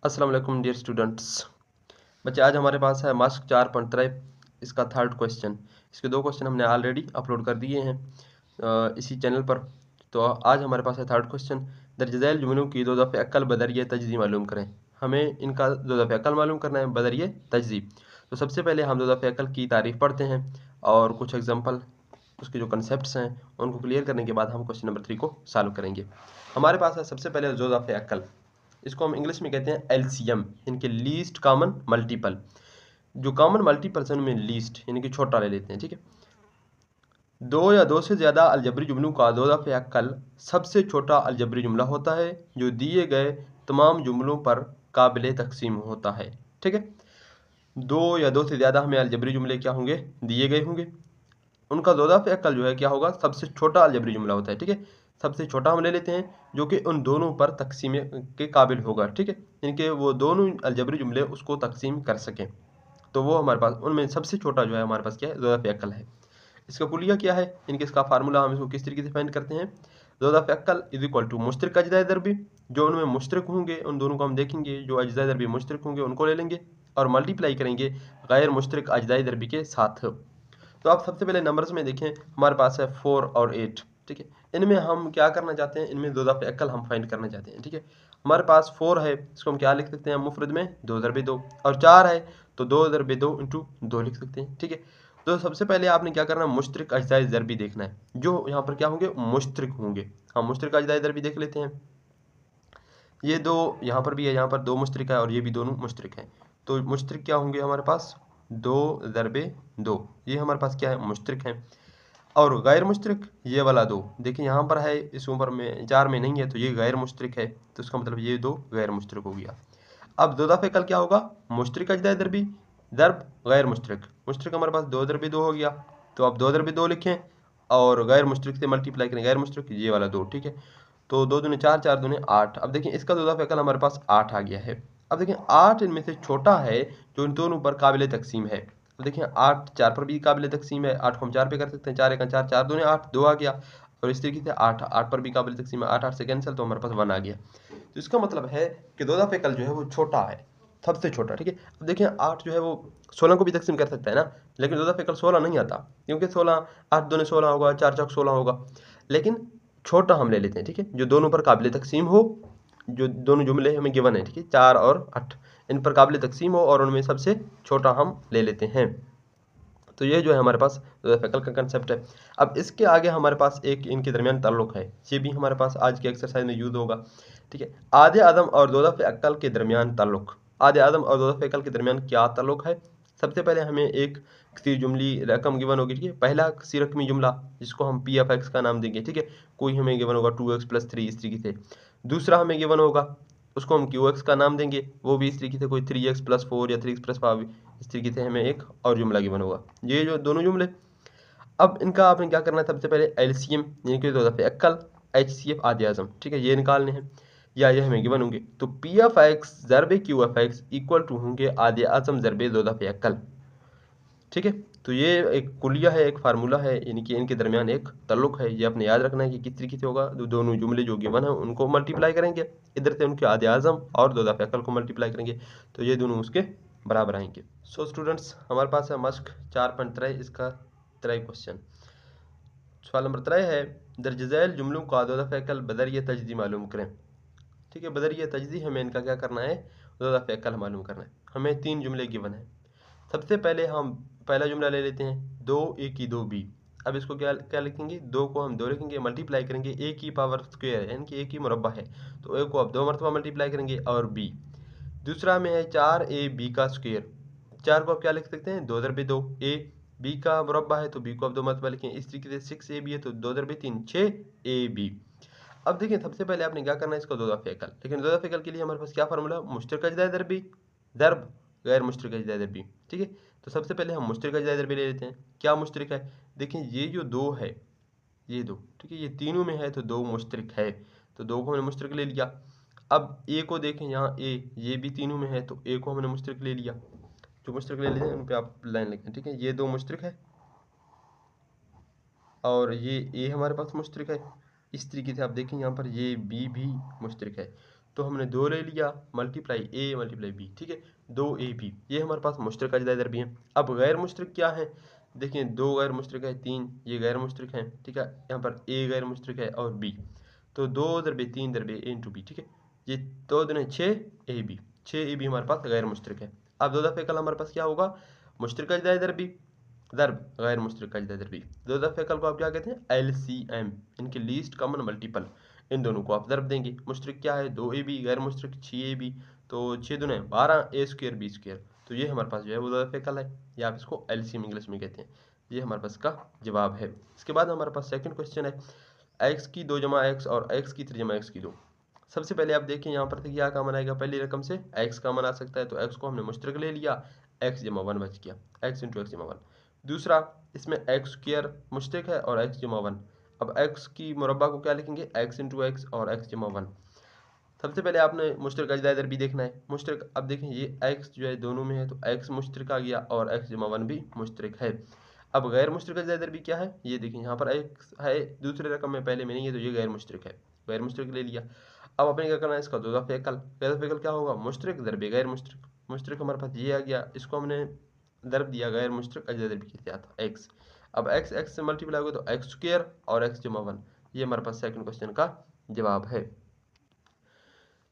अस्सलाम वालेकुम dear students. बच्चे आज हमारे पास है मास्क 4.3 इसका थर्ड क्वेश्चन। इसके दो क्वेश्चन हमने ऑलरेडी अपलोड कर दिए हैं इसी चैनल पर। तो आज हमारे पास है थर्ड क्वेश्चन। दर्ज झैल जुमलों की दो दफ़े अक्ल बदरिए तजज़ी मालूम करें। हमें इनका दो दफ़े अक्ल मालूम करना है बदरिए तजज़ी। तो सबसे पहले हम दो दफ़े अक्ल की तारीफ़ पढ़ते हैं और कुछ एग्जाम्पल उसके जो कंसेप्ट हैं उनको क्लियर करने के बाद हम क्वेश्चन नंबर 3 को सॉल्व करेंगे। हमारे पास है सबसे पहले दो दफ़े अक्ल। इसको हम इंग्लिश में कहते हैं एलसीएम, इनके लीस्ट कॉमन मल्टीपल। जो कॉमन मल्टीपल्स हैं उनमें लीस्ट यानी कि छोटा ले लेते हैं। ठीक है, दो या दो से ज़्यादा अलजबरी जुमलों का दो दफ़े अक्ल सबसे छोटा अलजबरी जुमला होता है जो दिए गए तमाम जुमलों पर काबिल तकसीम होता है। ठीक है, दो या दो से ज़्यादा हमें अलजबरी जुमले क्या होंगे, दिए गए होंगे। उनका दो दफ़े अक्ल जो है क्या होगा, सबसे छोटा अलजबरी जुमला होता है। ठीक है, सबसे छोटा हम ले लेते हैं जो कि उन दोनों पर तकसीम के काबिल होगा। ठीक है, इनके वो दोनों अलजबरी जुमले उसको तकसीम कर सकें। तो वो हमारे पास उनमें सबसे छोटा जो है हमारे पास क्या है, दो दफ़े अक्ल है। इसका कुलिया क्या है, इनके इसका फार्मूला हम इसको किस तरीके से फाइंड करते हैं। दो दफ़े अक्ल इज इक्वल टू मुश्तरक अजज़ाए दरबी। जो उनमें मुश्तरक होंगे उन दोनों को हम देखेंगे, जो अजज़ाए दरबी मुश्तरक होंगे उनको ले लेंगे और मल्टीप्लाई करेंगे गैर मुश्तरक अजज़ाए दरबी के साथ। तो आप सबसे पहले नंबर्स में देखें, हमारे पास है 4 और 8। ठीक है, इनमें हम क्या करना चाहते हैं, इनमें दो दफ़े अक्ल हम फाइंड करना चाहते हैं। ठीक है, हमारे पास 4 है, इसको हम क्या लिख सकते हैं मुफरद में, 2 ज़रबे 2। और 4 है तो 2 ज़रबे 2 इंटू 2 लिख सकते हैं। ठीक है, तो सबसे पहले आपने क्या करना है, मुश्तरक अजज़ाए ज़रबी देखना है जो यहाँ पर क्या होंगे, मुश्तरक होंगे। हम मुश्तरक अजज़ाए ज़रबी देख लेते हैं। ये दो यहाँ पर भी है, यहाँ पर दो मुश्तरक है और ये भी दोनों मुश्तरक हैं। तो मुश्तरक क्या होंगे हमारे पास, 2 ज़रबे 2, ये हमारे पास क्या है, मुश्तरक हैं। और गैर मुश्तरक ये वाला 2, देखिए यहाँ पर है, इस ऊपर में 4 में नहीं है तो ये गैर मुश्तरक है, तो इसका मतलब ये 2 गैर मुश्तरक हो गया। अब दो दफ़े कल क्या होगा, मुश्तरक अजज़ाए दरबी दरब गैर मुश्तरक। मुश्तरक हमारे पास 2 ज़रबे 2 हो गया, तो अब 2 ज़रबे 2 लिखें और गैर मुश्तरक से मल्टीप्लाई करें, गैर मुश्तरक ये वाला 2। ठीक है, तो 2 दूनी 4, 4 दूनी 8। अब देखिए इसका दो दफ़े कल हमारे पास 8 आ गया है। अब देखिए 8 इनमें से छोटा है जो इन दोनों पर काबिल तकसीम है। तो देखिए 8 4 पर भी काबिल तकसीम है, 8 को हम 4 पे कर सकते हैं, 4 एक 4, 4 दूनी 8, 2 आ गया। और इस तरीके से 8 8 पर भी काबिल तकसीम है, 8 8 से कैंसिल, तो हमारे पास 1 आ गया। तो इसका मतलब है कि दो दफ़े कल जो है वो छोटा है, सबसे छोटा। ठीक है, अब देखिए 8 जो है वो 16 को भी तकसीम कर सकता है ना, लेकिन दो दफ़े कल 16 नहीं आता, क्योंकि 16 8 दूनी 16 होगा, 4 चौक 16 होगा। लेकिन छोटा हम ले लेते हैं। ठीक है, जो दोनों पर काबिल तकसीम हो, जो दोनों जुमले हमें गिवन है, ठीक है 4 और 8, इन पर काबिल तकसीम हो और उनमें सबसे छोटा हम ले लेते हैं। तो ये जो है हमारे पास दो दफ़े अक्ल का कंसेप्ट है। अब इसके आगे हमारे पास एक इनके दरमियान ताल्लुक है, ये भी हमारे पास आज के एक्सरसाइज में यूज़ होगा। ठीक है, आधे आदम और दो दफ़े अक्ल के दरमियान ताल्लुक। आधे आदम और दो दफ़े अक्ल के दरमियान क्या ताल्लुक है। सबसे पहले हमें एक किसी जुमली रकम गिवन होगी। ठीक है, पहला किसी रकमी जुमला जिसको हम पी एफ एक्स का नाम देंगे। ठीक है, कोई हमें गिवन होगा 2x+3 इस तरीके से। दूसरा हमें गिवन होगा, उसको हम क्यू एक्स का नाम देंगे, वो भी इस तरीके से कोई 3x+4 या 3x+5, इस तरीके से हमें एक और जुमला गिवन होगा। ये जो दोनों जुमले, अब इनका आपने क्या करना है, सबसे पहले एलसीएम यानी कि दो दफ़े अक्ल, एचसीएफ आधे आज़म, ठीक है ये निकालने हैं या ये हमें गिवन होंगे। तो पी एफ एक्स ज़रबे Q F X equal to होंगे आधे आज़म ज़रबे दो दफ़े अक्ल। ठीक है, तो ये एक कुलिया है, एक फार्मूला है, यानी कि इनके दरमियान एक ताल्लुक है। ये आपने याद रखना है कि किस तरीके से होगा। दोनों जुमले जो गिवन है उनको मल्टीप्लाई करेंगे, इधर से उनके आधे आज़म और दो दफ़े अक्ल को मल्टीप्लाई करेंगे, तो ये दोनों उसके बराबर आएंगे। सो स्टूडेंट्स, हमारे पास है मश्क 4.3 इसका 3 क्वेश्चन। सवाल नंबर 3 है, दर्ज झैल जुमलों का दो दफ़े अक्ल बदरिए तजज़ी मालूम करें। ठीक है, बदरिए तजज़ी हमें इनका क्या करना है, दो दफ़े अक्ल मालूम करना है। हमें 3 जुमले गिवन है। सबसे पहले हम पहला जुमला ले लेते हैं, 2 a की 2 b। अब इसको क्या क्या लिखेंगे, 2 को हम 2 लिखेंगे, मल्टीप्लाई करेंगे, a की पावर स्क्वायर है यानी कि a की मुरब्बा है, तो a को अब 2 मरतबा मल्टीप्लाई करेंगे और b। दूसरा में है 4ab का स्क्वायर, 4 को आप क्या लिख सकते हैं, 2 ज़रबे 2, a b का मुरब्बा है तो b को आप 2 मरतबा लिखें। इस तरीके से 6ab है तो 2 ज़रबे 3 6ab। अब देखिए सबसे पहले आपने क्या करना है, इसको दो दफ़े अक्ल, लेकिन दो दफ़े अक्ल के लिए हमारे पास क्या फार्मूला, मुश्तरक अजज़ाए दरबी दरब गैर मुश्तरक अजज़ाए दरबी। ठीक है, तो सबसे पहले हम मुश्तरक अजज़ाए दरबी ले लेते हैं। क्या मुश्तरक है, देखिए ये जो 2 है, ये 2, ठीक है ये तीनों में है तो 2 मुश्तरक है, तो 2 को हमने मुश्तरक ले लिया। अब ए को देखें, यहाँ ए ये भी तीनों में है तो ए को हमने मुश्तरक ले लिया। जो मुश्तरक ले लेते हैं उन पर आप लाइन लिखें। ठीक है, ये 2 मुश्तरक है और ये ए हमारे पास मुश्तरक है। इस तरीके से आप देखें यहाँ पर ये बी भी मुश्तरक है, तो हमने 2 ले लिया मल्टीप्लाई ए मल्टीप्लाई बी, ठीक है, 2ab, ये हमारे पास मुश्तरक अजदा दर भी हैं। अब गैर मुश्तरक क्या है, देखिए 2 गैर मुश्तरक है, 3 ये गैर मुश्तरक हैं, ठीक है, यहाँ पर ए गैर मुश्तरक है और बी, तो 2 दरबे 3 दरबे ए इंटू बी, ठीक है, ये 2 दूनी 6ab, 6ab हमारे पास गैर मुश्तरक है। अब 2 दफ़े कल हमारे पास क्या होगा, मुश्तरक अजदा दर भी दर्ब गैर मुश्तरक अजदा दर भी, 2 दफ़े कल को आप क्या कहते हैं LCM, इनके लीस्ट कॉमन मल्टीपल, इन दोनों को आप ज़रब देंगे। मुश्तरक क्या है 2ab, गैर मुश्तरक 6ab, तो 6 दूने 12, ए स्क्वायर बी स्क्वायर, तो ये हमारे पास जो है वो 2 दफ़े कल है, या आप इसको LCM इंग्लिश में कहते हैं। ये हमारे पास का जवाब है। इसके बाद हमारे पास सेकंड क्वेश्चन है, x की 2 जमा x और x की 3 जमा x की 2। सबसे पहले आप देखिए यहाँ पर क्या कामन आएगा, पहली रकम से x कामन आ सकता है, तो x को हमने मुश्तरक ले लिया, x जमा 1 बच गया, x इंटू एक्स जमा 1। दूसरा इसमें x स्क्वायर मुश्तरक है और x जमा 1, अब x की मुरब्बा को क्या लिखेंगे, x इंटू एक्स और x जमा 1। सबसे पहले आपने मुश्तरक अजदा दर भी देखना है, मुश्तरक, अब देखें ये x जो है दोनों में है, तो x मुश्तरक आ गया और x जमा 1 भी मुश्तरक है। अब गैर मुश्तरक अजदा दर भी क्या है, ये देखिए यहाँ पर x है दूसरे रकम में, पहले में नहीं है, तो ये गैर मुश्तरक है, गैर मुश्तरक ले लिया। अब आपने क्या करना है, इसका 2 दफ़े कल, गैर दफ़े कल क्या होगा, मुश्तरक दरबे गैर मुश्तरक, मुश्तरक हमारे पास ये आ गया, इसको हमने दरब दिया गैर मुश्तरक अजदा दर भी के साथ x। अब x से मल्टीप्लाई होगा तो x स्क्वायर और x जमा 1, ये हमारे पास सेकंड क्वेश्चन का जवाब है।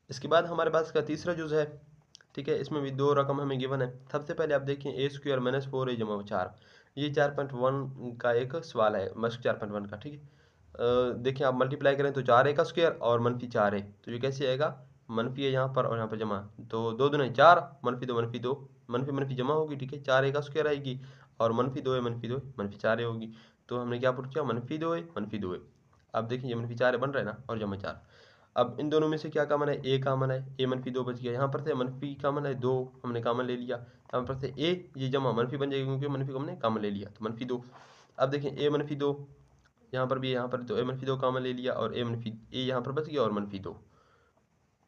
इसके बाद हमारे पास का तीसरा जुज़ है, ठीक है, इसमें भी 2 रकम हमें गिवन है। सबसे पहले आप देखिए ए स्क्वायर माइनस 4a जमा 4, ये 4.1 का एक सवाल है, मस्क 4.1 का, ठीक है। देखिए आप मल्टीप्लाई करें तो 4a का स्क्वायर और मनफी 4a, तो ये कैसे आएगा, मनफी है यहाँ पर और यहाँ पर जमा, तो 2 दूनी 4, मनफी 2 मनफी 2, मनफी मनफी जमा होगी, ठीक है, 4a का स्क्वायर आएगी और मनफी 2a मनफी 2 मनफी 4a होगी, तो हमने क्या पुट किया, मनफी 2a मनफी 2a। अब देखिए ये मनफी 4a बन रहा है ना, और जमा 4। अब इन दोनों में से क्या कामन है, ए कामन है, ए मनफी 2 बच गया, यहाँ पर से मनफी कामन है 2, हमने कामन ले लिया, यहाँ पर से ए ये जमा मनफी बन जाएगी क्योंकि मनफी को हमने कामन ले लिया, तो मनफी 2। अब देखें ए मनफी 2 यहाँ पर भी है, यहाँ पर तो ए मनफी 2 कामन ले लिया और ए यहाँ पर बच गया और मनफी 2,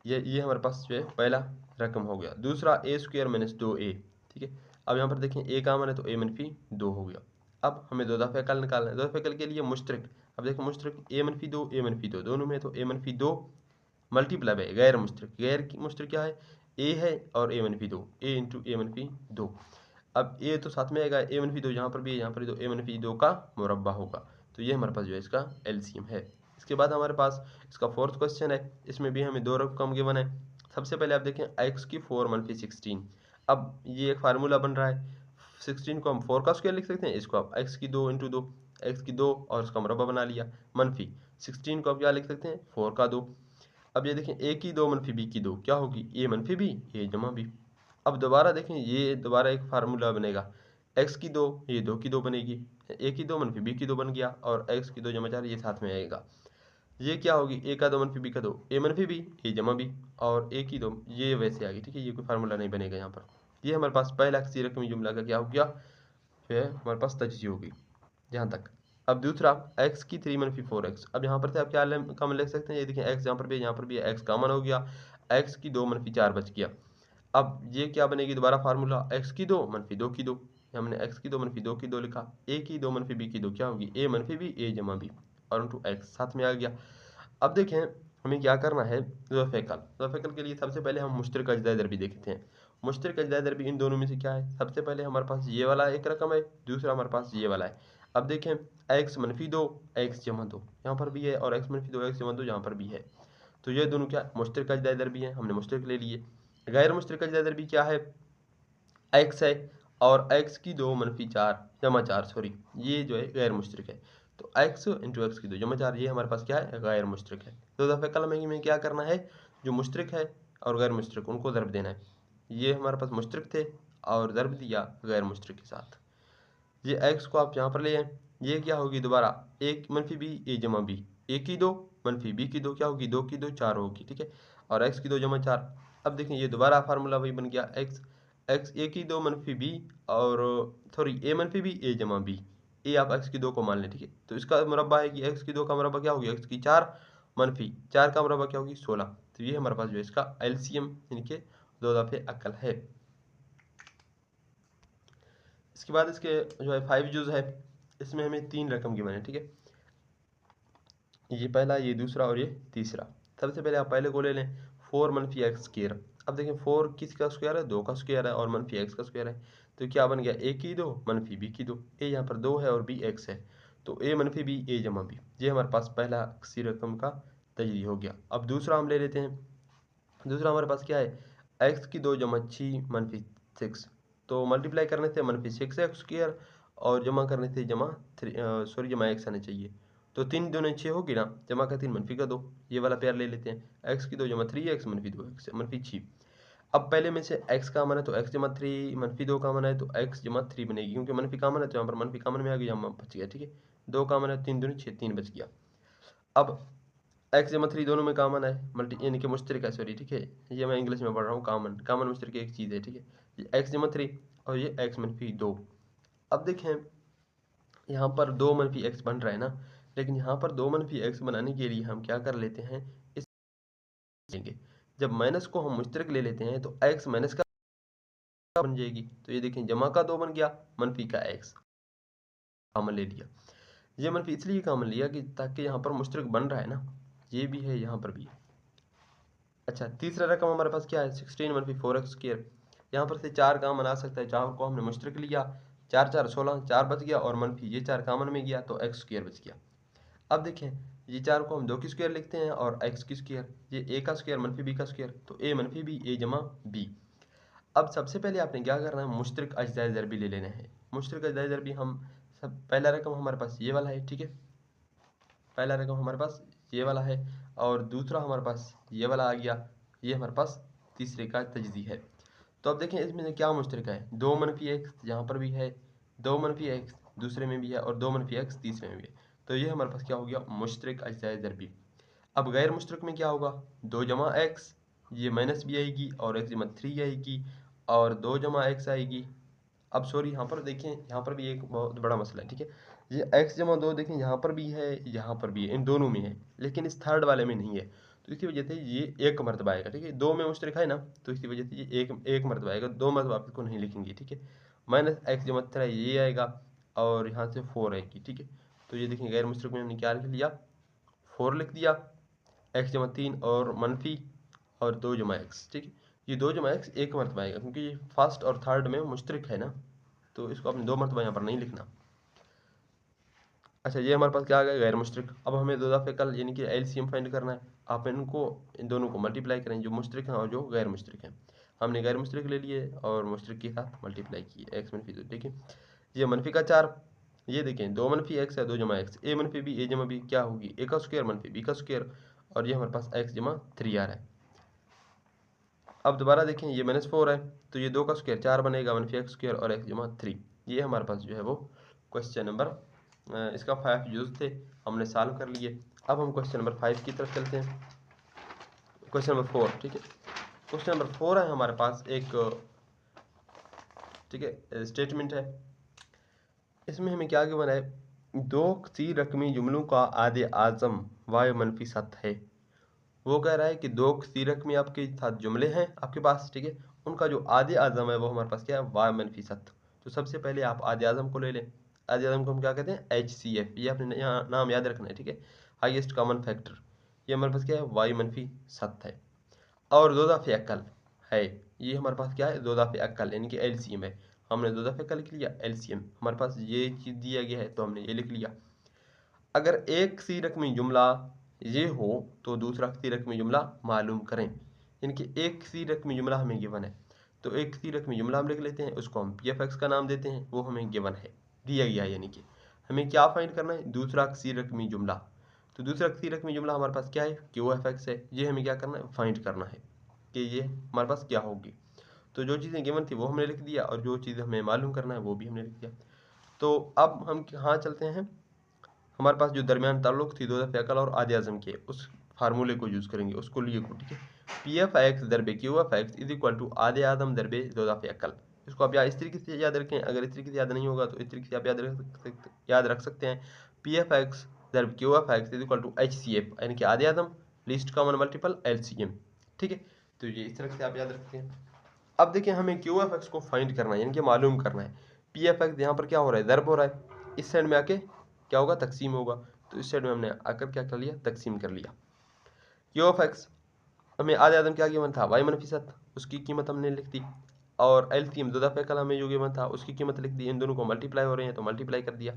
ये हमारे पास जो है पहला रकम हो गया। दूसरा ए स्क्वायर माइनस 2a, ठीक है, अब यहाँ पर देखें ए कामन है तो ए मनफी 2 हो गया। अब हमें 2 दफ़े कल निकालना है, 2 दफ़े कल के लिए मुश्तरक, अब देखो मुश्तरक ए मनफी 2 ए मनफी 2 दोनों में, तो ए मनफी 2 मल्टीप्लाई है गैर मुश्तरक, गैर मुश्तरक क्या है, ए है और ए मनफी 2, ए इंटू ए मनफी 2। अब ए तो साथ में आएगा, ए मनफी 2 यहाँ पर भी है, यहाँ पर तो ए मनफी 2 का मुरब्बा होगा, तो ये हमारे पास जो है इसका एलसीएम है। इसके बाद हमारे पास इसका फोर्थ क्वेश्चन है, इसमें भी हमें 2 रकम गिवन है। सबसे पहले आप देखें एक्स की 4 मनफी 16, अब ये एक फार्मूला बन रहा है, 16 को हम 4 का स्क्वायर लिख सकते हैं, इसको आप एक्स की 2 इंटू 2, एक्स की 2 और उसका मुरब्बा बना लिया, मनफी 16 को आप क्या लिख सकते हैं 4 का 2। अब ये देखें ए की 2 मनफी बी की 2 क्या होगी, ए मनफी बी ए जमा बी। अब दोबारा देखें ये दोबारा एक फार्मूला बनेगा, एक्स की 2 ये 2 की 2 बनेगी, ए की 2 मनफी बी की 2 बन गया और एक्स की 2 जमा 4 ये साथ में आएगा, ये क्या होगी ए का 2 मनफी बी का 2 ए मनफी बी ए जमा बी और ए की 2 ये वैसे आ गई, ठीक है, ये कोई फार्मूला नहीं बनेगा यहाँ पर। ये हमारे पास पहला किसी रकमी जुमला का क्या हो गया, जो है हमारे पास तजज़ी होगी यहाँ तक। अब दूसरा x की 3 मनफी 4x, अब यहाँ पर से आप क्या कॉमन लिख सकते हैं, ये देखिए x यहाँ पर भी x कॉमन हो गया, x की 2 मनफी 4 बच गया। अब ये क्या बनेगी दोबारा फार्मूला, x की 2 मनफी 2 की 2, हमने x की 2 मनफी 2 की 2 लिखा, a की 2 मनफी b की 2 क्या होगी, a मनफी b a जमा b और इंटू x साथ में आ गया। अब देखें हमें क्या करना है, ज़ोफ़ेकल के लिए सबसे पहले हम मुश्तरक अजदा दर भी देखते हैं। मुश्तरक अजदा दर भी इन दोनों में से क्या है, सबसे पहले हमारे पास ये वाला एक रकम है, दूसरा हमारे पास ये वाला है। अब देखें x मनफी 2 x जमा 2 यहाँ पर भी है और x मनफी 2 x जमा 2 यहाँ पर भी है, तो ये दोनों क्या मुश्तरक अजदा दर भी हैं, हमने मुश्तरक ले लिए। गैर मुश्तरक अजदा दर भी क्या है, x है और x की 2 मनफी 4 जमा 4 सॉरी ये जो है गैर मुश्तरक है, तो x इंटू एक्स की 2 जमा 4 ये हमारे पास क्या है गैर मुश्तरक है। तो दफ़े कलम में क्या करना है, जो मुश्तरक है और गैर मुश्तरक उनको ज़रब देना है, ये हमारे पास मुश्तरक थे और ज़रब दिया गैर मुश्तरक के साथ। ये x को आप यहाँ पर ले आए, ये क्या होगी दोबारा एक मनफी बी ए जमा बी, ए की 2 मनफी बी की 2 क्या होगी 2 की 2 4 होगी, ठीक है, और x की 2 जमा 4। अब देखें ये दोबारा फार्मूला वही बन गया x ए की 2 मनफी बी और सॉरी ए मनफी बी ए जमा बी, ए आप x की 2 को मान लें, ठीक है, तो इसका मुरब्बा है कि x की 2 का मुरब्बा क्या होगी x की 4 मनफी 4 का मुरब्बा क्या होगी 16, तो ये हमारे पास जो है इसका एलसीएम इनके 2 दफ़े अकल है। इसके बाद इसके जो है 5 जुज़ है, इसमें हमें 3 रकम गिवन है, ठीक है, ये पहला ये दूसरा और ये तीसरा। सबसे पहले आप पहले को ले लें 4 मनफी एक्स स्क्वायर। अब देखें 4 किसका स्क्वायर है, 2 का स्क्वायर है, और मनफी एक्स का स्क्वायर है, तो क्या बन गया, ए की 2 मनफी बी की 2। ए यहाँ पर 2 है और बी एक्स है, तो ए मनफी बी ए जमा बी। ये हमारे पास पहला किसी रकम का तजरी हो गया। अब दूसरा हम ले लेते हैं। दूसरा हमारे पास क्या है, एक्स की 2 जमा 6 मनफी 6, तो मल्टीप्लाई करने से मनफी 6 एक्स स्क्वायर और जमा करने से जमा एक्स आना चाहिए। तो 3 दूनी 6 होगी ना, जमा का 3 मनफी का 2, ये वाला पेयर ले लेते हैं। एक्स की 2 जमा 3 एक्स मनफी 2 एक्स मनफी 6। अब पहले में से x कामन है तो x जमा 3 मनफी 2 कामन है तो x जमा 3 बनेगी, क्योंकि मनफी कामन है तो यहाँ पर मनफी कामन में आ गया, यहाँ बच गया। ठीक है, 2 कामन है, 3 दूनी 6, 3 बच गया। अब x जमा 3 दोनों में कामन है, मल्टी यानी कि मुश्तरक है, सॉरी। ठीक है, ये मैं इंग्लिश में पढ़ रहा हूँ, कामन कामन मुश्तरक एक चीज़ है। ठीक है, ये x जमा 3 और ये x मनफी 2। अब देखें यहाँ पर 2 मनफी एक्स बन रहा है ना, लेकिन यहाँ पर 2 मनफी एक्स बनाने के लिए हम क्या कर लेते हैं, इस जब माइनस को हम मुश्तरक ले लेते हैं तो x माइनस का बन जाएगी। तो ये देखें जमा का 2 बन गया, मनफी का x कामन ले लिया। ये मनफी इसलिए कामन लिया कि ताकि यहाँ पर मुश्तरक बन रहा है ना, ये भी है यहाँ पर भी है। अच्छा, तीसरा रकम हमारे पास क्या है, 16 मनफी 4x स्क्वायर। यहाँ पर से 4 कामन आ सकता है, 4 को हमने मुश्तरक लिया, 4 4 16, 4 बच गया और मनफी ये 4 कामन में गया तो x स्क्वायर बच गया। अब देखें ये 4 को हम 2 की स्क्वायर लिखते हैं और x की स्क्वायर, ये a का स्क्वायर मनफी b का स्क्वायर, तो a मनफी b a जमा b। अब सबसे पहले आपने क्या करना है, मुश्तरक अज्जाए ज़रबी ले लेना है। मुश्तरक अज्जाए ज़रबी हम सब, पहला रकम हमारे पास ये वाला है। ठीक है, पहला रकम हमारे पास ये वाला है और दूसरा हमारे पास ये वाला आ गया, ये हमारे पास तीसरे का तजदी है। तो अब देखें इसमें क्या मुश्तरक है, 2 मनफी एक्स यहाँ पर भी है, 2 मनफी एक्स दूसरे में भी है और 2 मनफी एक्स तीसरे में भी है, तो ये हमारे पास क्या हो गया, मुश्तरक अज्जाए ज़रबी। अब गैर मुश्तरक में क्या होगा, 2 जमा एक्स, ये माइनस भी आएगी और एक्स जमा 3 आएगी और 2 जमा एक्स आएगी। अब सॉरी यहाँ पर देखें, यहाँ पर भी एक बहुत बड़ा मसला है। ठीक है, ये x जमा 2 देखें यहाँ पर भी है, यहाँ पर भी है, इन दोनों में है, लेकिन इस थर्ड वाले में नहीं है, तो इसी वजह से ये एक मरतबा आएगा। ठीक है, 2 में मुश्तरक है ना, तो इसी वजह से ये एक मरतबा आएगा, 2 मरतबा आप इसको नहीं लिखेंगे। ठीक है, माइनस एक्स जमा 3 ये आएगा और यहाँ से 4 आएगी। ठीक है, तो ये देखें गैर मुश्तरक में हमने क्या लिख लिया, 4 लिख दिया, एक्स जमा 3 और मनफी और 2 जमा एक्स। ठीक है, ये 2 जमा एक्स एक मरतबा आएगा, क्योंकि ये फर्स्ट और थर्ड में मुश्तरक है ना, तो इसको आपने 2 मरतबा यहाँ पर नहीं लिखना। अच्छा, ये हमारे पास क्या आ गया, गैर मुश्तरक। अब हमें दो दफ़े कल यानी कि एलसीएम फाइंड करना है। आप इन दोनों को मल्टीप्लाई करें, जो मुश्तरक हैं और जो गैर मुश्तरक हैं। हमने गैर मुश्तरक ले लिए और मुश्तरक के साथ मल्टीप्लाई किए, एक्स मनफी 2। देखिए ये मनफी का 4, ये देखें 2 मनफी एक्स है, 2 जमा एक्स, ए मनफी बी ए जमा बी क्या होगी, ए का स्क्वायर मनफी बी का स्क्वायर, और ये हमारे पास एक्स जमा 3 आ रहा है। अब दोबारा देखें ये -4 है, तो ये 2 का स्क्वायर 4 बनेगा, मनफी एक्स स्क्वायर और एक्स जमा 3। ये हमारे पास जो है वो क्वेश्चन नंबर, इसका 5 यूज़ थे, हमने सॉल्व कर लिए। अब हम क्वेश्चन नंबर 5 की तरफ चलते हैं, क्वेश्चन नंबर 4। ठीक है, क्वेश्चन नंबर 4 है हमारे पास एक, ठीक है, स्टेटमेंट है। इसमें हमें क्या गिवन है, 2 सी रकमी जुमलों का आदे आज़म वाय मनफी 7 है। वो कह रहा है कि 2 सी रकमी आपके साथ जुमले हैं आपके पास। ठीक है, उनका जो आदे आज़म है वो हमारे पास क्या है, वाय मनफी 7। तो सबसे पहले आप आदे आज़म को ले लें। आदे आज़म को हम क्या कहते हैं, HCF, ये आपने यहाँ नाम याद रखना है। ठीक है, हाईएस्ट कॉमन फैक्टर, ये हमारे पास क्या है, वाई मनफी 7 है। और 2 दफ़े अक्ल है, ये हमारे पास क्या है, 2 दफ़े अक्ल यानी कि LCM है। हमने 2 दफ़े अक्ल लिख लिया, LCM हमारे पास ये चीज़ दिया गया है तो हमने ये लिख लिया। अगर एक सी रकमी जुमला ये हो तो दूसरा सी रकमी जुमला मालूम करें, यानी कि एक सी रकमी जुमला हमें गिवन है, तो एक सी रकमी जुमला हम लिख लेते हैं, उसको हम PFX का नाम देते हैं, वो हमें गिवन है, दिया गया है। यानी कि हमें क्या फाइंड करना है, दूसरा सी रकमी जुमला। तो दूसरा सी रकमी जुमला हमारे पास क्या है, QFX है। ये हमें क्या करना है, फाइंड करना है कि ये हमारे पास क्या होगी। तो जो चीज़ें गिवन थी वो हमने लिख दिया और जो चीज़ हमें मालूम करना है वो भी हमने लिख दिया। तो अब हम कहाँ चलते हैं, हमारे पास जो दरमियान ताल्लुक थी 2 दफ़े अकल और आदे आज़म के, उस फार्मूले को यूज़ करेंगे, उसको लिए को। ठीक है, PFX दरबे QFX इज इक्वल टू आदे आज़म दरबे 2 दफ़े अकल। इसको आप या इस तरीके से याद रखें, अगर इस तरीके से याद नहीं होगा तो इस तरीके से आप याद रख सकते हैं। PFX दरब QFX is equal to HCF, यानी कि आदे आज़म लीस्ट कॉमन मल्टीपल LCM। ठीक है, तो ये इस तरह से आप याद रखते हैं। अब देखिए हमें QFX को फाइंड करना है, यानी कि मालूम करना है। PFX यहाँ पर क्या हो रहा है, दरब हो रहा है, इस साइड में आके क्या होगा, तकसीम होगा, तो इस साइड में हमने आकर क्या कर लिया, तकसीम कर लिया। QFX हमें आधे आदम क्या गिवन था, वाई मनफी 7, उसकी कीमत हमने लिख दी, और एलसीएम दो दफ़े कल हमें जो गिवन था उसकी कीमत लिख दी। इन दोनों को मल्टीप्लाई हो रहे हैं तो मल्टीप्लाई कर दिया,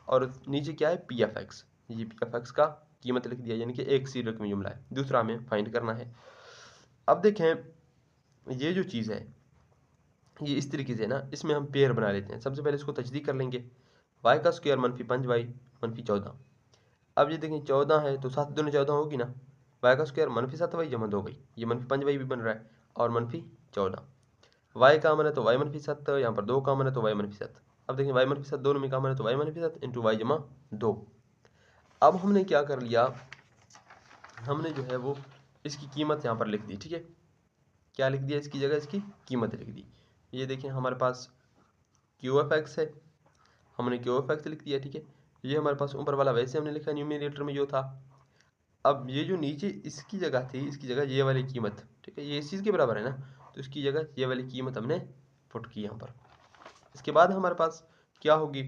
और नीचे क्या है पी एफ एक्स, ये पी एफ एक्स का कीमत लिख दिया, यानी कि एक सी रकमी जुमला है, दूसरा हमें फाइंड करना है। अब देखें ये जो चीज़ है ये इस तरीके से ना, इसमें हम पेयर बना लेते हैं। सबसे पहले इसको तजदीद कर लेंगे, वाई का स्क्वायर मनफी 5y मनफी 14। अब ये देखें 14 है तो 7 दूनी 14 होगी ना, वाई का स्क्वायर मनफी 7y जमा 2y, ये मनफी 5y भी बन रहा है, और मनफी 14। वाई कामन है तो वाई मनफी 7, यहाँ पर 2 कामन है तो वाई मनफी 7। अब देखें वाई मनफी 7 दोनों में कामन है तो वाई मनफी 7 इंटू वाई जमा 2। अब हमने क्या कर लिया, हमने जो है वो इसकी कीमत यहाँ पर लिख दी, ठीक है। क्या लिख दिया, इसकी जगह इसकी कीमत लिख दी। ये देखें हमारे पास क्यू एफ एक्स है, हमने क्यू एफ एक्स लिख दिया, ठीक है। ये हमारे पास ऊपर वाला वैसे हमने लिखा न्यूमरेटर में जो था। अब ये जो नीचे इसकी जगह थी, इसकी जगह ये वाली कीमत, ठीक है, ये इस चीज़ के बराबर है ना, तो इसकी जगह ये वाली कीमत हमने पुट की यहाँ पर। इसके बाद हमारे पास क्या होगी,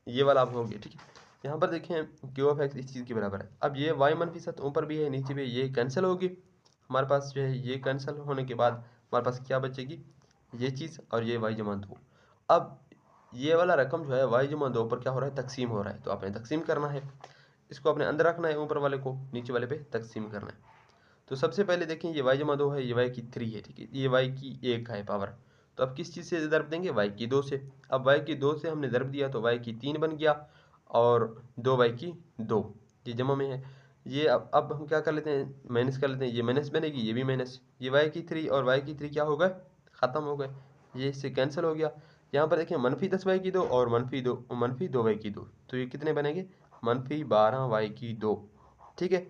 ये वाला अब होगी, ठीक है। यहाँ पर देखें क्यू ऑफ एक्स इस चीज़ के बराबर है। अब ये वाई मनफी 7 ऊपर भी है नीचे भी, ये कैंसिल होगी हमारे पास, जो है ये कैंसिल होने के बाद हमारे पास क्या बचेगी, ये चीज़ और ये वाई जमा 2। अब ये वाला रकम जो है वाई जमा 2 पर क्या हो रहा है, तकसीम हो रहा है, तो आपने तकसीम करना है, इसको अपने अंदर रखना है, ऊपर वाले को नीचे वाले पे तकसीम करना है। तो सबसे पहले देखें ये वाई जमा 2 है, ये वाई की 3 है, ठीक है, ये वाई की 1 है पावर, तो अब किस चीज़ से ज़रब देंगे, वाई की 2 से। अब वाई की 2 से हमने ज़रब दिया तो वाई की 3 बन गया, और 2 वाई की 2, ये जमा में है। ये अब हम क्या कर लेते हैं, माइनस कर लेते हैं, ये माइनस बनेगी, ये भी माइनस, ये वाई की 3 और वाई की 3 क्या हो गए, ख़त्म हो गए, ये इससे कैंसिल हो गया। यहाँ पर देखिए मनफी 10 वाई की 2 और मनफी 2 वाई की 2, तो ये कितने बनेंगे, मनफी 12 वाई की 2, ठीक है।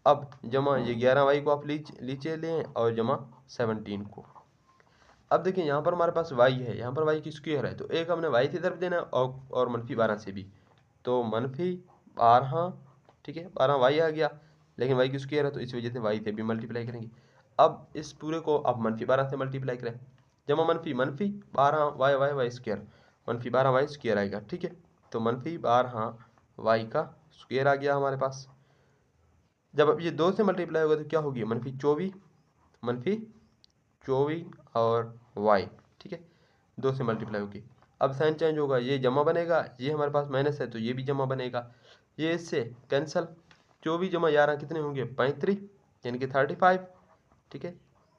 अब जमा ये 11 वाई को आप नीचे लें और जमा 17 को। अब देखिए यहाँ पर हमारे पास वाई है, यहाँ पर वाई की स्क्वायर है, तो एक हमने वाई से तरफ देना है और मनफी 12 से भी, तो मनफी 12, ठीक है, 12 वाई आ गया, लेकिन वाई की स्क्वायर है तो इस वजह से वाई से भी मल्टीप्लाई करेंगे। अब इस पूरे को आप मनफी 12 से मल्टीप्लाई करें, जमा मनफी मनफी 12 वाई वाई वाई स्क्वायर, मनफी 12 वाई स्क्वायर आएगा, ठीक है। तो मनफी 12 वाई का स्क्वायर आ गया हमारे पास। जब अब ये 2 से मल्टीप्लाई होगा तो क्या होगी, मनफी 24 और वाई, ठीक है, 2 से मल्टीप्लाई होगी। अब साइन चेंज होगा, ये जमा बनेगा, ये हमारे पास माइनस है तो ये भी जमा बनेगा, ये इससे कैंसल, 24 जमा 11 कितने होंगे, 35, यानी कि 35, ठीक है,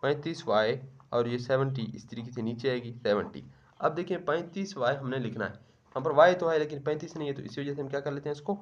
35 वाई और ये 70 इस तरीके से नीचे आएगी 70। अब देखिए 35 वाई हमने लिखना है, यहाँ पर वाई तो है लेकिन 35 नहीं है, तो इसी वजह से हम क्या कर लेते हैं, इसको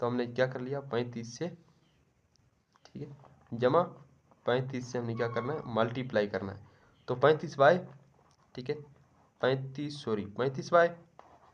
तो हमने क्या कर लिया 35 से, ठीक है, जमा 35 से हमने क्या करना है, मल्टीप्लाई करना है, तो 35 वाई, ठीक है, 35 वाई,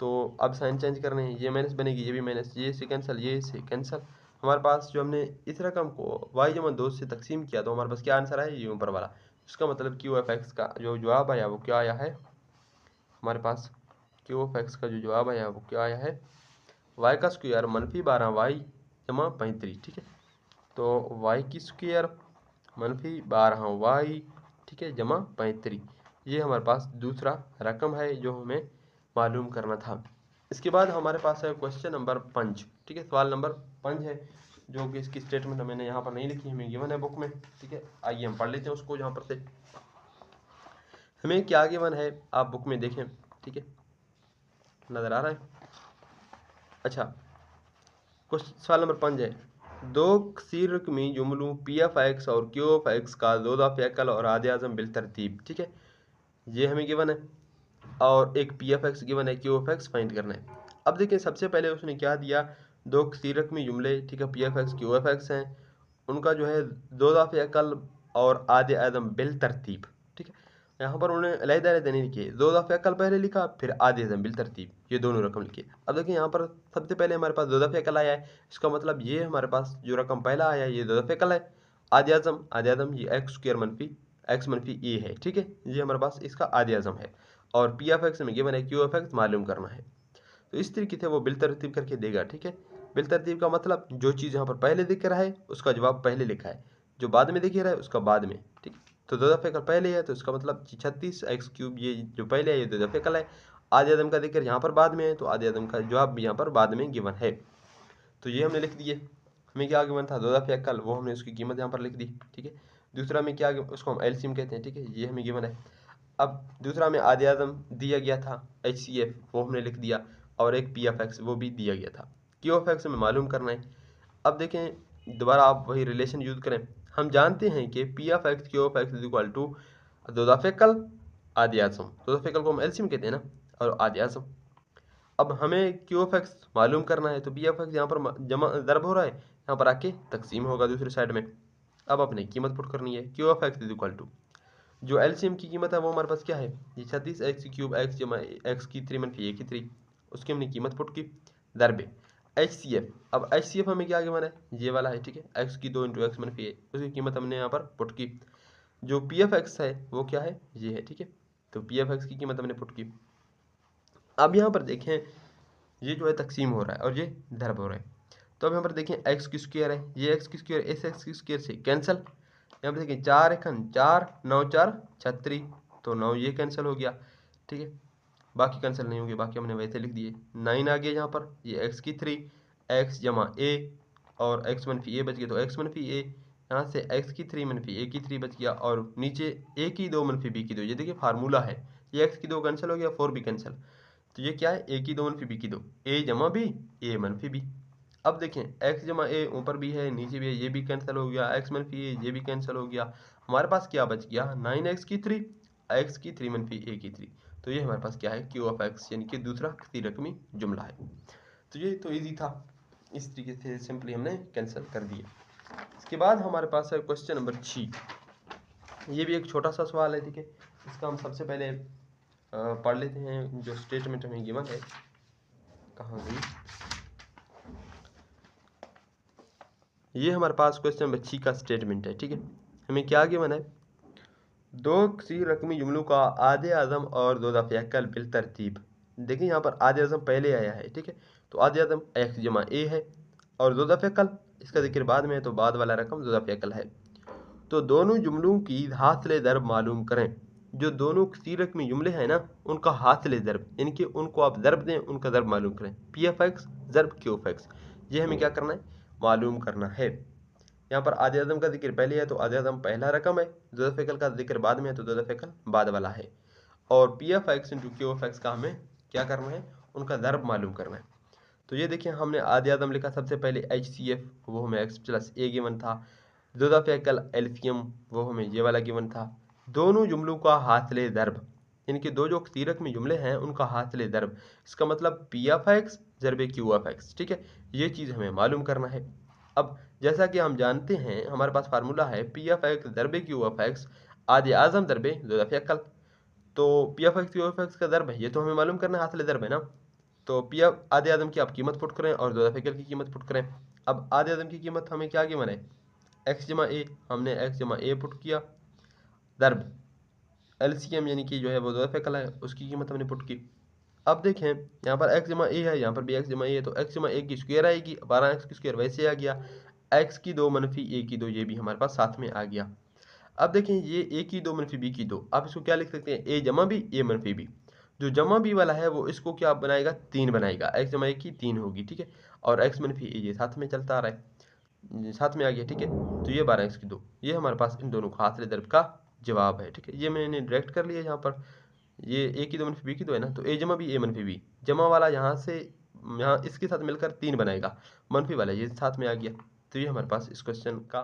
तो अब साइन चेंज करने हैं, ये माइनस बनेगी, ये भी माइनस, ये से कैंसिल, ये से कैंसिल। हमारे पास जो हमने इस रकम को वाई जमा 2 से तकसीम किया तो हमारे पास क्या आंसर आया, ये ऊपर वाला। इसका मतलब क्यू एफ एक्स का जो जवाब आया वो क्या आया है, हमारे पास क्यू एफ एक्स का जो जवाब आया वो क्या आया है, वाई का स्क्वायर मनफी 12 वाई जमा 35, ठीक है। तो वाई की स्क्वायर मनफी 12 वाई, ठीक है, जमा 35, ये हमारे पास दूसरा रकम है जो हमें मालूम करना था। इसके बाद हमारे पास है क्वेश्चन नंबर 5, ठीक है, सवाल नंबर 5 है, जो कि इसकी स्टेटमेंट मैंने यहाँ पर नहीं लिखी, हमें गिवन है बुक में, ठीक है। आइए हम पढ़ लेते हैं उसको, जहाँ पर से हमें क्या गिवन है आप बुक में देखें, ठीक है, नज़र आ रहा है। अच्छा, सवाल नंबर 5 है, दो सी रकमी जुमलों पी एफ एक्स और क्यू एफ एक्स का दो दफ़े अकल और आधे आज़म बिल तरतीब, ठीक है, ये हमें गिवन है, और एक पी एफ एक्स गिवन है, क्यू एफ एक्स फाइंड करना है। अब देखिए सबसे पहले उसने क्या दिया, दो सी रकमी जुमले, ठीक है, P F x Q F x हैं, उनका जो है दो दफ़े अकल और आधे आज़म बिल तरतीब, ठीक है। यहाँ पर उन्होंने अलग-अलग नहीं लिखे, दो दफ़े अकल पहले लिखा, फिर आधे आज़म बिल तरतीब, ये दोनों रकम लिखे। अब देखिए यहाँ पर सबसे पहले हमारे पास दो दफ़े अकल आया है, इसका मतलब ये हमारे पास जो रकम पहला आया है ये दो दफ़े अकल है। आधे आज़म ये एक्स स्क्वायर मनफी एक्स मनफी ए है, ठीक है, ये हमारे पास इसका आधे आज़म है, और पी एफ एक्स में गिवन है क्यू एफ एक्स मालूम करना है। तो इस तरीके से वो बिल तरतीब करके देगा, ठीक है। बिल तरतीब का मतलब जो चीज़ यहाँ पर पहले दिख रहा है उसका जवाब पहले लिखा है, जो बाद में दिख रहा है उसका बाद में, ठीक। तो दो दफ़े कल पहले है तो इसका मतलब 36 एक्स क्यूब, ये जो पहले है ये दो दफ़े कल है। आधे आदम का जिक्र यहाँ पर बाद में है तो आधे आदम का जवाब भी यहाँ पर बाद में गिवन है। तो ये हमने लिख दिए। हमें क्या गिवन था 2 दफ़े अक्ल, वो हमने उसकी कीमत यहाँ पर लिख दी, ठीक है। दूसरा में क्या, उसको हम एलसीएम कहते हैं, ठीक है, ये हमें गिवन है। अब दूसरा में आधे आदम दिया गया था HCF, वो हमने लिख दिया, और एक PFX वो भी दिया गया था। QFX हमें मालूम करना है। अब देखें दोबारा आप वही रिलेशन यूज़ करें। हम जानते हैं कि PFX QFX is equal to 2 दफ़े अक्ल आधे आज़म। 2 दफ़े अक्ल को हम एलसीएम कहते हैं ना, और आधे आज़म। अब हमें QFX मालूम करना है, तो PFX यहाँ पर जमा दर्ब हो रहा है, यहाँ पर आके तकसीम होगा दूसरी साइड में। अब अपनी कीमत पुट करनी है। QFX इज इक्वल टू जो एलसीएम की कीमत है वो हमारे पास क्या है, ये 36x³ x जमा x की 3 मनफी a की 3, उसकी हमने कीमत पुट की दरबे HCF। अब HCF हमें क्या गिवन है, ये वाला है, ठीक है, x की 2 × x मनफी a, उसकी कीमत हमने यहाँ पर पुट की। जो PFX है वो क्या है, ये है, ठीक है, तो PFX की कीमत हमने पुट की। अब यहाँ पर देखें ये जो है तकसीम हो रहा है और ये दरब हो रहा है, तो अब यहाँ पर देखें x की स्क्वायर है, ये x की स्क्वायर इस x की स्क्वायर से कैंसिल। यहाँ पर देखें 4 एकन 4 9 4 36, तो 9 ये कैंसिल हो गया, ठीक है, बाकी कैंसिल नहीं होंगे, बाकी हमने वैसे लिख दिए। 9 आ गया यहाँ पर, ये x की 3 x जमा a और x मनफी a बच गया, तो x मनफी a यहाँ से x की 3 मनफी a की 3 बच गया, और नीचे a की 2 मनफी b की 2, ये देखिए फार्मूला है, ये x की 2 कैंसिल हो गया, 4 भी कैंसिल, तो ये क्या है, a की 2 मनफी b की 2, a जमा b a मनफी b। अब देखें x जमा a ऊपर भी है नीचे भी है, ये भी कैंसिल हो गया, x मनफी a ये भी कैंसिल हो गया, हमारे पास क्या बच गया 9x की 3 x की 3 मनफी a की 3, तो ये हमारे पास क्या है QFX, यानी कि दूसरा किसी रकमी जुमला है। तो ये तो इजी था, इस तरीके से सिंपली हमने कैंसिल कर दिया। इसके बाद हमारे पास है क्वेश्चन नंबर 6। ये भी एक छोटा सा सवाल है, ठीक है, इसका हम सबसे पहले पढ़ लेते हैं। जो स्टेटमेंट हमें गिवन है, कहाँ गई, ये हमारे पास क्वेश्चन नंबर 6 का स्टेटमेंट है, ठीक है। हमें क्या गिवन है, दो किसी रकमी जुमलों का आधे आज़म और 2 दफ़े अक्ल बिल तरतीब। देखिए यहाँ पर आधे आज़म पहले आया है, ठीक है, तो आधे आज़म x जमा a है, और 2 दफ़े अक्ल इसका जिक्र बाद में है, तो बाद वाला रकम 2 दफ़े अक्ल है। तो दोनों जुमलों की हासिल दरब मालूम करें। जो दोनों किसी रकमी जुमले हैं ना, उनका हासिल दरब, यानी कि उनको आप दरब दें, उनका दरब मालूम करें। PFX ज़रब QFX, ये हमें क्या करना है, मालूम करना है। यहाँ पर आधे आज़म का जिक्र पहले है, तो आधे आज़म पहला रकम है, 2 दफ़े अक्ल का जिक्र बाद में है, तो 2 दफ़े अक्ल बाद वाला है। और PFX इंटू QFX का हमें क्या करना है, उनका दरब मालूम करना है। तो ये देखिए हमने आधे आज़म लिखा सबसे पहले HCF, वो हमें x + a गिवन था। 2 दफ़े अक्ल एल्फियम, वो हमें ये वाला गिवन था। दोनों जुमलों का हासिल दरब, इनके दो जो सीरक में जुमले हैं उनका हासिल दरब, इसका मतलब PFX ज़रब QFX, ठीक है, ये चीज़ हमें मालूम करना है। अब जैसा कि हम जानते हैं हमारे पास फार्मूला है PFX ज़रब QFX आधे आज़म ज़रब 2 दफ़े अक्ल, तो PFX QFX का दरब है, ये तो हमें मालूम करना है, हासिल दरब है ना। तो आधे आज़म की आप कीमत पुट करें और 2 दफ़े अक्ल की कीमत पुट करें। अब आधे आज़म की कीमत हमें क्या गिवन है, x जमा a, हमने x जमा a पुट किया, दरब LCM यानी कि जो है वो 2 दफ़े अक्ल है, उसकी कीमत हमने पुट की। अब देखें यहाँ पर x जमा a है, यहाँ पर भी x जमा a है, तो x जमा a की स्क्वायर आएगी, 12x की स्क्वायर वैसे आ गया, x की 2 मनफी a की 2 ये भी हमारे पास साथ में आ गया। अब देखें ये a की 2 मनफी b की 2, आप इसको क्या लिख सकते हैं, a जमा b a मनफी b। जो जमा b वाला है वो इसको क्या बनाएगा, 3 बनाएगा, x जमा a की 3 होगी, ठीक है, और x मनफी a ये साथ में चलता आ रहा है, साथ में आ गया, ठीक है, तो ये 12x की 2, ये हमारे पास इन दोनों का हासिल दरब का जवाब है, ठीक है। ये मैंने डायरेक्ट कर लिया, यहाँ पर ये a की 2 मनफी b की 2 है ना, तो a जमा b a मनफी b, जमा वाला यहाँ से यहाँ इसके साथ मिलकर 3 बनाएगा, मनफी वाला ये साथ में आ गया, तो ये हमारे पास इस क्वेश्चन का